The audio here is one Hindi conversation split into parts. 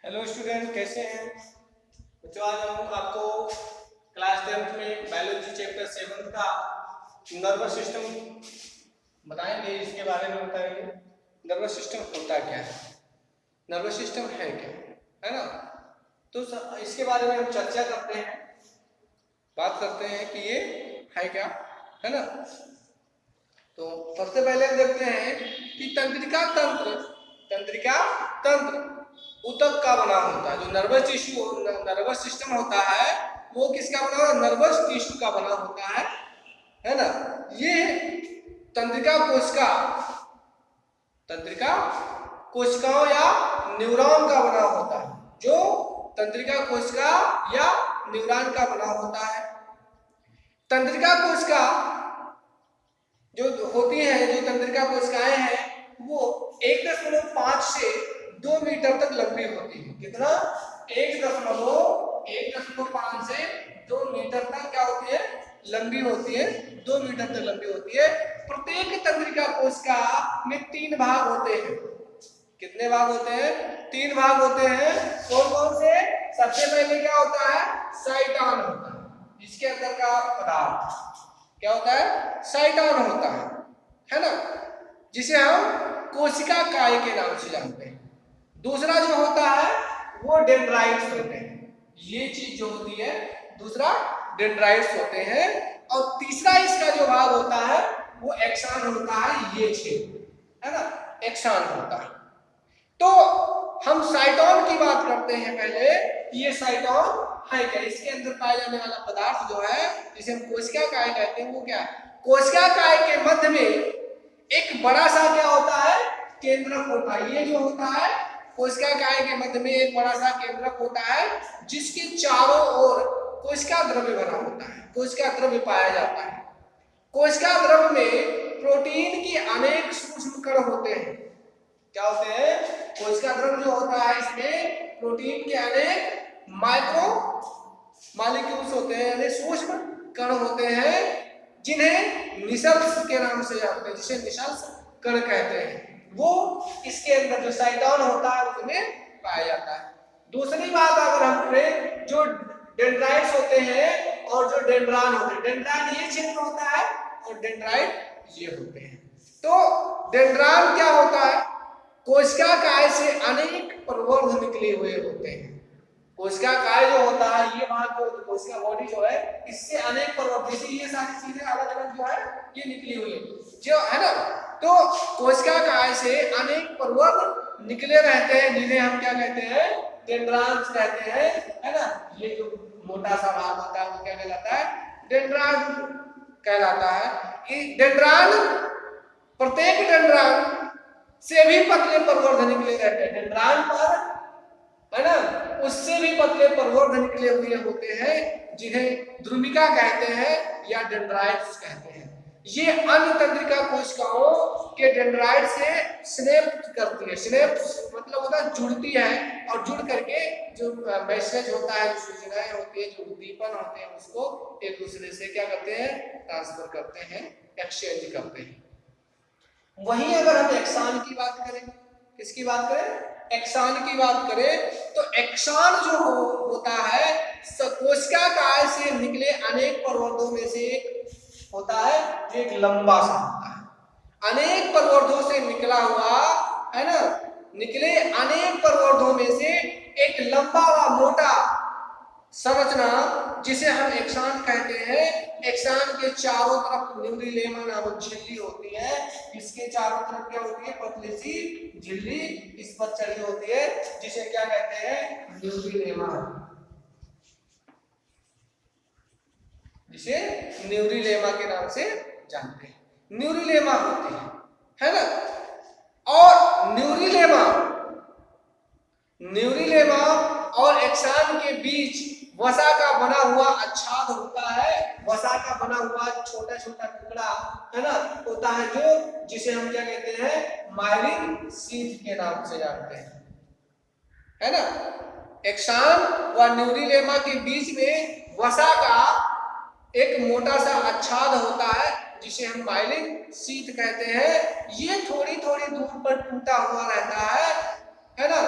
हेलो स्टूडेंट, कैसे हैं बच्चों। आज हम आपको क्लास 10th में बायोलॉजी चैप्टर 7 का नर्वस सिस्टम बताएंगे। इसके बारे में बताएंगे नर्वस सिस्टम होता क्या है, नर्वस सिस्टम है क्या, है ना। तो इसके बारे में हम चर्चा करते हैं, बात करते हैं कि ये है क्या, है ना। तो सबसे पहले हम देखते हैं कि तंत्रिका तंत्र ऊतक का बना होता है। जो नर्वस सिस्टम होता है वो किसका बना होता है? नर्वस टिश्यू का बना होता है ना। ये तंत्रिका कोशिकाओं या न्यूरॉन का बना होता है। जो तंत्रिका कोशिका या न्यूरॉन का बना होता है। तंत्रिका कोशिका जो होती है, जो तंत्रिका कोशिकाएं हैं वो 1.5 से 2 मीटर तक लंबी होती है। कितना? 1.5 से 2 मीटर तक क्या होती है? लंबी होती है। 2 मीटर तक लंबी होती है। प्रत्येक तंत्रिका कोशिका में 3 भाग होते हैं। कितने भाग होते हैं? 3 भाग होते हैं। कौन कौन से? सबसे पहले क्या होता है? साइटॉन होता है। इसके अंदर का पदार्थ क्या होता है? साइटॉन होता है ना, जिसे हम कोशिका काय के नाम से जानते हैं। दूसरा जो होता है वो डेंड्राइट्स होते हैं। ये चीज जो होती है दूसरा डेंड्राइट्स होते हैं। और तीसरा इसका जो भाग होता है वो एक्सॉन होता है। ये छेद है ना, एक्सॉन होता है। तो हम साइटॉन की बात करते हैं पहले। ये साइटॉन है क्या? इसके अंदर पाया जाने वाला पदार्थ जो है जिसे हम कोशिका काय कहते हैं वो क्या है? कोशिका काय के मध्य में एक बड़ा सा क्या होता है? केंद्रक होता है। ये जो होता है कोशिका काय के मध्य में एक बड़ा सा केंद्रक होता है जिसके चारों ओर कोशिका द्रव्य भरा होता है। कोशिका द्रव्य पाया जाता है। कोशिका द्रव्य में प्रोटीन की अनेक सूक्ष्म कण होते हैं। क्या होते हैं? कोशिका द्रव्य जो होता है इसमें प्रोटीन के अनेक माइक्रो मॉलिक्यूल्स होते हैं, यानी सूक्ष्म कण होते हैं, जिन्हें निशल्स के नाम से जानते हैं, जिसे निशल्स कण कहते हैं। वो इसके अंदर जो साइटॉन होता है उसमें पाया जाता है। दूसरी बात अगर हम करें, जो डेंड्राइट्स होते हैं और जो डेंड्रान होते हैं, डेंड्रान ये क्षेत्र होता है और डेंड्राइट ये होते हैं। तो डेंड्रान क्या होता है? कोशिका काय से अनेक प्रवर्ध निकले हुए होते हैं। कोशिका काय जो होता है, ये भाग जो कोशिका बॉडी जो है, इससे अनेक प्रवर्ध, जैसे ये सारी चीजें अलग अलग जो है ये निकली हुई है जो है ना। तो कोशिका काय से अनेक प्रवर्ध निकले रहते हैं, जिन्हें हम क्या कहते हैं? डेंड्रान्स कहते हैं, है ना। ये जो मोटा सा भाग होता है वो क्या कहलाता है? डेंड्रान कहलाता है। डेंड्रान, प्रत्येक डेंड्रान से भी पतले प्रवर्ध निकले रहते हैं। डेंड्रान पर, है ना, उससे भी पतले प्रवर्ध निकले हुए होते हैं, जिन्हें ध्रुमिका कहते हैं या डेंड्राइट्स कहते हैं। ये अन्य तंत्रिका कोशिकाओं के डेंड्राइट से स्नेप करती है। स्नेप मतलब होता है जुड़ती है, और जुड़ करके जो मैसेज होता है, जो सूचनाएं होती है, जो उद्दीपन होते हैं, उसको एक दूसरे से क्या करते हैं? ट्रांसफर करते हैं, एक्सचेंज करते हैं। वहीं अगर हम एक्सॉन की बात करें, किसकी बात करें? एक्सॉन की बात करें तो एक्सॉन जो होता है कोशिका काय से निकले अनेक प्रवर्धों में से एक होता है, जो एक लंबा सा होता है। अनेक प्रवर्धों से निकला हुआ, है ना, निकले अनेक प्रवर्धों में से एक लंबा व मोटा संरचना, जिसे हम एक्सॉन कहते हैं। एक्सॉन के चारों तरफ न्यूरिलेमा नामक झिल्ली होती है। इसके चारों तरफ क्या होती है? पतली सी झिल्ली इस पर चढ़ी होती है, जिसे क्या कहते हैं? न्यूरिलेमा, जिसे न्यूरिलेमा के नाम से जानते हैं। न्यूरिलेमा होती है ना। और न्यूरिलेमा और एक्सॉन के बीच वसा का बना हुआ आच्छाद होता है। वसा का बना हुआ छोटा छोटा टुकड़ा, है ना, होता है, जो जिसे हम क्या कहते हैं? माइलिन शीथ के नाम से जानते हैं, है ना। एक्सॉन व न्यूरिलेमा के बीच में वसा का एक मोटा सा आच्छाद होता है, जिसे हम माइलिन शीथ कहते हैं। ये थोड़ी थोड़ी दूर पर टूटा हुआ रहता है ना।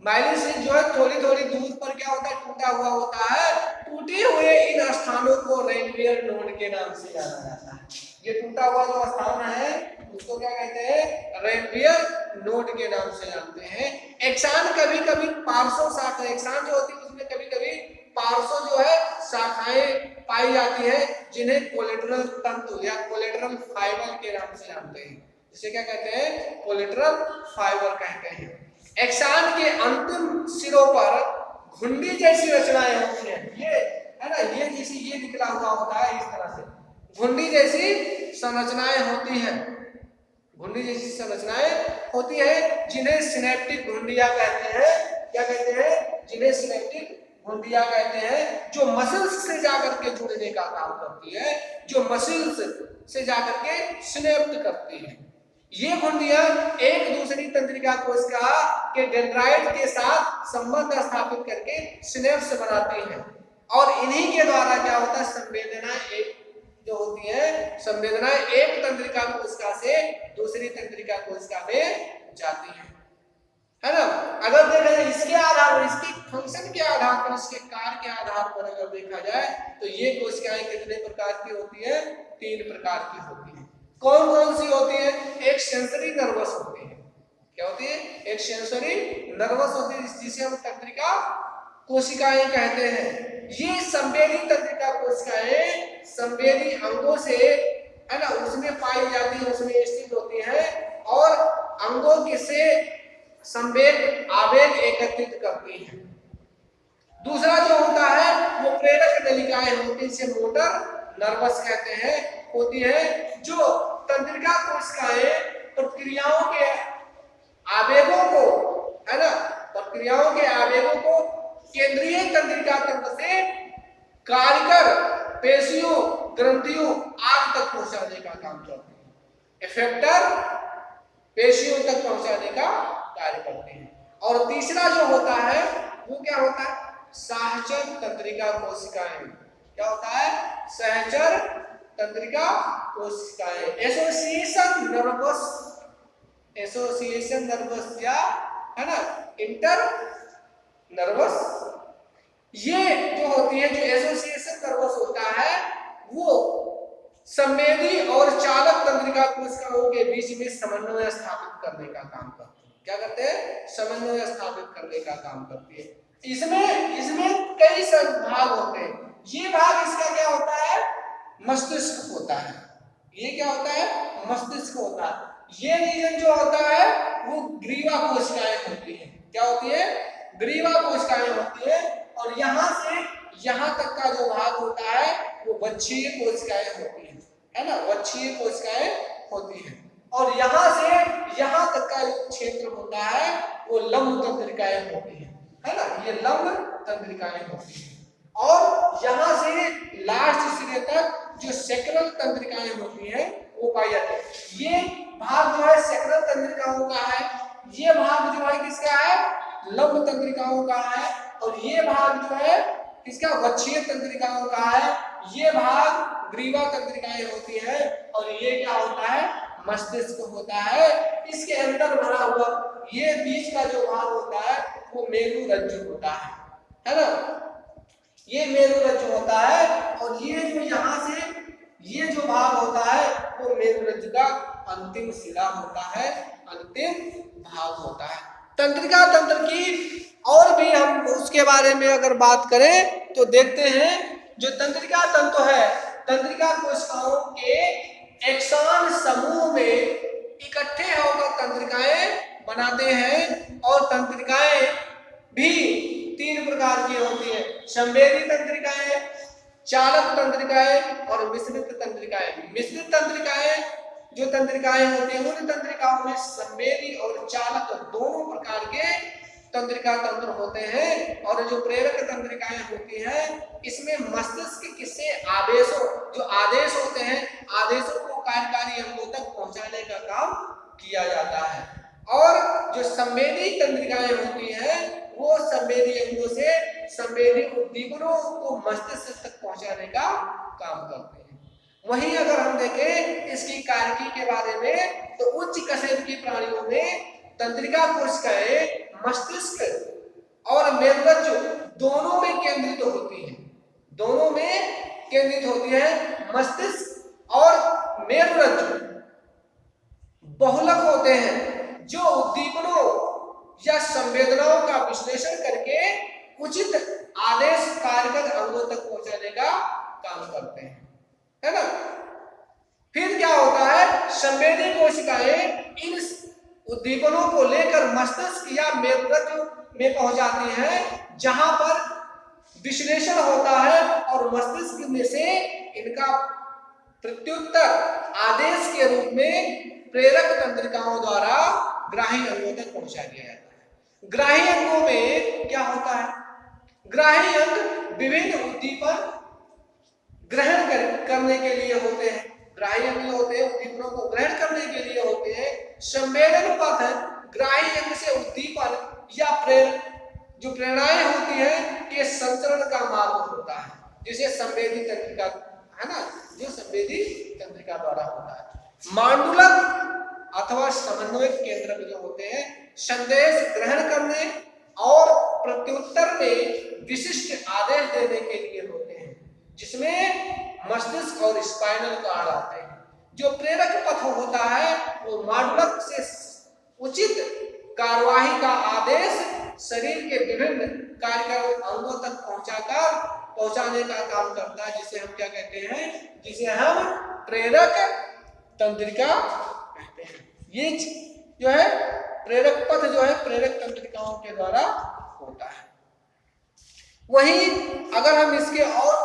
माइलिन स्विच जो है थोड़ी थोड़ी दूर पर क्या होता है, टूटा हुआ होता है। टूटे हुए इन स्थानों को रेनवियर नोड के नाम से जाना जाता है। ये टूटा हुआ जो स्थान है उसको क्या कहते हैं, रेनवियर नोड के नाम से जानते हैं। एक्सान कभी कभी पार्श्व शाखा, एक्सान जो होती है उसमें कभी कभी पार्श्व जो है शाखाएं पाई जाती है, जिन्हें कोलेटरल तंतु या कोलेटरल फाइबर के नाम से जानते हैं। इसे क्या कहते हैं, कोलेटरल फाइबर कहते हैं। एक्सान के अंतिम सिरों पर घुंडी जैसी रचनाएं होती हैं, ये है ना, ये जैसी ये निकला हुआ होता है, इस तरह से घुंडी जैसी संरचनाएं होती हैं, घुंडी जैसी संरचनाएं होती है, जिन्हें सिनेप्टिक घुंडियां कहते हैं। क्या कहते हैं, जिन्हें सिनेप्टिक घुंडियां कहते हैं, जो मसल्स से जाकर के जुड़ने का काम करती है, जो मसल्स से जाकर के सिनेप्ट करती है। ये घुंडियां एक दूसरी तंत्रिका कोशिका के डेंड्राइट के साथ संबंध स्थापित करके सिनेप्स बनाती हैं, और इन्हीं के द्वारा क्या होता है, संवेदनाएं एक जो होती है, संवेदनाएं एक तंत्रिका कोशिका से दूसरी तंत्रिका कोशिका में जाती है ना। अगर देखा जाए इसके आधार पर, इसकी फंक्शन के आधार पर, इसके कार्य के आधार पर अगर देखा जाए तो ये कोशिकाएं कितने प्रकार की होती है, 3 प्रकार की होती है। कौन कौन सी होती है, एक सेंसरी नर्वस होती है। क्या होती है, एक सेंसरी नर्वस होती है, जिसे हम तंत्रिका कोशिकाएं कहते हैं। ये संवेदी तंत्रिका कोशिकाएं संवेदी अंगों से, है ना, उसमें पाई जाती है, उसमें स्थित होती है, और अंगों के से संवेद आवेग एकत्रित करती है। दूसरा जो होता है वो प्रेरक नलिकाएं होती है, इसे मोटर नर्वस कहते हैं, होती है, जो तंत्रिका कोशिकाएं प्रक्रियाओं के आवेगों को, है ना, प्रक्रियाओं के आवेगों को केंद्रीय तंत्रिका तंत्र से कार्यकर पेशियों, ग्रंथियों आदि तक पहुंचाने का काम करते हैं। इफेक्टर पेशियों तक पहुंचाने का कार्य करते हैं। और तीसरा जो होता है वो क्या होता है, सहचर तंत्रिका कोशिकाएं। क्या होता है, सहचर तंत्रिका कोशिकाएं, एसोसिएशन नर्वस, एसोसिएशन नर्वस या, है ना, इंटर नर्वस। ये जो होती है, जो एसोसिएशन नर्वस होता है, वो संवेदी और चालक तंत्रिका कोशिकाओं के बीच में समन्वय स्थापित करने का काम करती है। क्या करते हैं, समन्वय स्थापित करने का काम करती है। इसमें कई भाग होते हैं। ये भाग इसका क्या होता है, मस्तिष्क होता है। ये क्या होता है, मस्तिष्क होता है। ये रीजन जो होता है वो ग्रीवा कोशिकाएं होती है। क्या होती है, ग्रीवा कोशिकाएं होती है। और यहाँ से यहाँ तक का जो भाग होता है वो वच्छीय कोशिकाएं होती है ना, वच्छीय कोशिकाएं होती है। और यहाँ से यहाँ तक का क्षेत्र होता है वो लंब तंत्रिकाएं होती है ना, ये लंब तंत्रिकाएं होती है। और यहाँ से लास्ट सिरे तक जो सेक्रल तंत्रिकाएं होती हैं वो पाई जाती है। ये भाग जो है सेक्रल तंत्रिकाओं का है, ये भाग जो है किसका है, लंब तंत्रिकाओं का है। और ये भाग जो है किसका, वच्छीय तंत्रिकाओं का है। ये भाग ग्रीवा तंत्रिकाएं होती है। और ये क्या होता है, मस्तिष्क होता है। इसके अंदर भरा हुआ ये बीच का जो भाग होता है वो मेरुरज्जु होता है ना, ये मेरुरज्जु होता है। और ये जो यहाँ से ये जो भाग होता है वो मेरुरज्जु का अंतिम सिरा होता है, अंतिम भाग होता है। तंत्रिका तंत्र की और भी हम उसके बारे में अगर बात करें तो देखते हैं, जो तंत्रिका तंत्र है, तंत्रिका कोशिकाओं के एक्सान समूह में इकट्ठे होकर तंत्रिकाएं बनाते हैं। और तंत्रिकाएं भी 3 प्रकार की होती है, संवेदी तंत्रिकाएं, चालक तंत्रिकाएं और मिश्रित तंत्रिकाएं। मिश्रित तंत्रिकाएं जो तंत्रिकाएं होती हैं उन तंत्रिकाओं में संवेदी और चालक दोनों प्रकार के तंत्रिका तंत्र होते हैं। और जो प्रेरक तंत्रिकाएं होती हैं इसमें मस्तिष्क से आदेशों, जो आदेश होते हैं, आदेशों को कार्यकारी अंगों तक पहुंचाने का काम किया जाता है। और जो संवेदी तंत्रिकाएं होती हैं वो संवेदी अंगों से संवेदी उद्दीपनों को मस्तिष्क तक पहुंचाने का काम करते हैं। वहीं अगर हम देखें इसकी कार्यकी के बारे में तो उच्च कशेरुकी प्राणियों में तंत्रिका कोशिकाएं मस्तिष्क और मेरुरज्जु दोनों में केंद्रित होती हैं, दोनों में केंद्रित होती है। मस्तिष्क और मेरुरज्जु बहुलक होते हैं जो उद्दीपनों या संवेदनाओं का विश्लेषण करके उचित आदेश कार्यगत अंगों तक पहुंचाने का काम करते हैं, है ना। फिर क्या होता है, संवेदी कोशिकाएं इन उद्दीपनों को लेकर मस्तिष्क या मेरुरज्जु में पहुंचाती हैं, जहां पर विश्लेषण होता है और मस्तिष्क में से इनका प्रत्युत्तर आदेश के रूप में प्रेरक तंत्रिकाओं द्वारा ग्राही अंगों तक पहुंचा दिया जाता है। ग्राही अंगों में क्या होता है, ग्राही अंग विभिन्न उद्दीपन ग्रहण करने के लिए होते हैं। ग्राही अंग होते हैं उद्दीपनों को ग्रहण करने के लिए होते हैं। संवेदन पथ ग्राही अंग से उद्दीपन या जो प्रेरणाएं होती है के संचरण का मार्ग होता है, जिसे संवेदी तंत्रिका, है ना, जो संवेदी तंत्रिका द्वारा होता है। मांडुलक अथवा समन्वय केंद्र जो होते हैं संदेश ग्रहण करने और प्रत्युत्तर में विशिष्ट आदेश देने के लिए होते हैं, जिसमें मस्तिष्क और स्पाइनल कॉर्ड आते हैं। जो प्रेरक पथ होता है वो मांडुलक से उचित कार्यवाही का आदेश शरीर के विभिन्न कार्यक्रम अंगों तक पहुंचाने का काम करता है, जिसे हम क्या कहते हैं, जिसे हम प्रेरक तंत्रिका कहते हैं। ये जो है प्रेरक पथ जो है प्रेरक तंत्रिकाओं के द्वारा होता है। वहीं अगर हम इसके और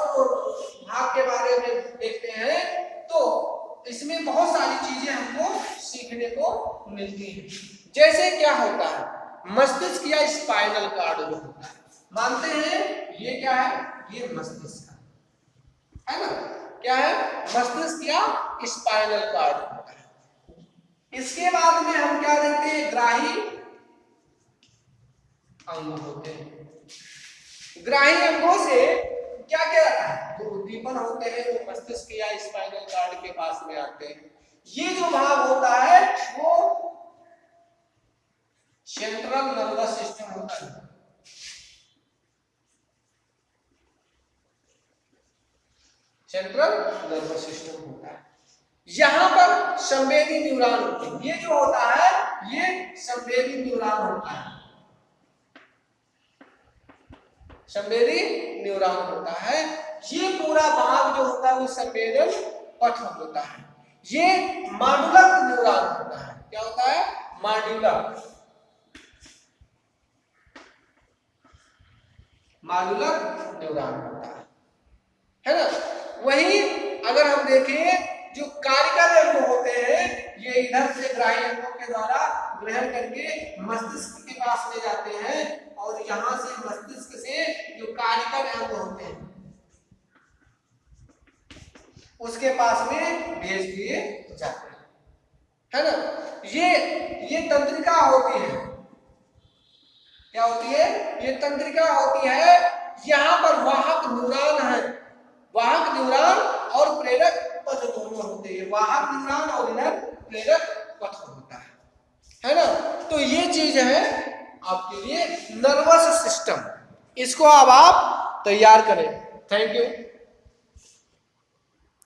भाग के बारे में देखते हैं तो इसमें बहुत सारी चीजें हमको सीखने को मिलती हैं। जैसे क्या होता है, मस्तिष्क या स्पाइनल कॉर्ड जो होता है, मानते हैं ये क्या है, ये मस्तिष्क है ना, क्या है, मस्तिष्क या स्पाइनल कॉर्ड होता है। इसके बाद में हम क्या देखते हैं, ग्राही अंग होते हैं। ग्राही अंगों से क्या क्या है, जो उद्दीपन होते हैं वो मस्तिष्क या स्पाइनल कॉर्ड के पास में आते हैं। ये जो भाग होता है वो सेंट्रल नर्वस सिस्टम होता है। सेंट्रल नर्वस सिस्टम होता है। यहां पर संवेदी न्यूरॉन होते हैं। ये जो होता है ये संवेदी न्यूरॉन होता है, संवेदी न्यूरॉन होता है। ये पूरा भाग जो होता है वो संवेदन पथ होता है। ये मांडुलक न्यूरॉन होता है। क्या होता है, मांडुलक न्यूरॉन होता है ना। वहीं अगर हम देखें जो कार्यकारी अंग होते हैं ये इधर से ग्राही अंगों के द्वारा ग्रहण करके मस्तिष्क के पास ले जाते हैं और यहां से मस्तिष्क से जो कार्यकारी अंग होते हैं उसके पास में भेज दिए जाते हैं, है ना। ये तंत्रिका होती है। क्या होती है, ये तंत्रिका होती है। यहां पर वाहक न्यूरॉन है, वाहक न्यूरॉन और प्रेरक पथ दोनों होते हैं। वाहक न्यूरॉन और इधर प्रेरक पथ होता है ना। तो ये चीज है आपके लिए नर्वस सिस्टम। इसको अब आप तैयार करें। Thank you.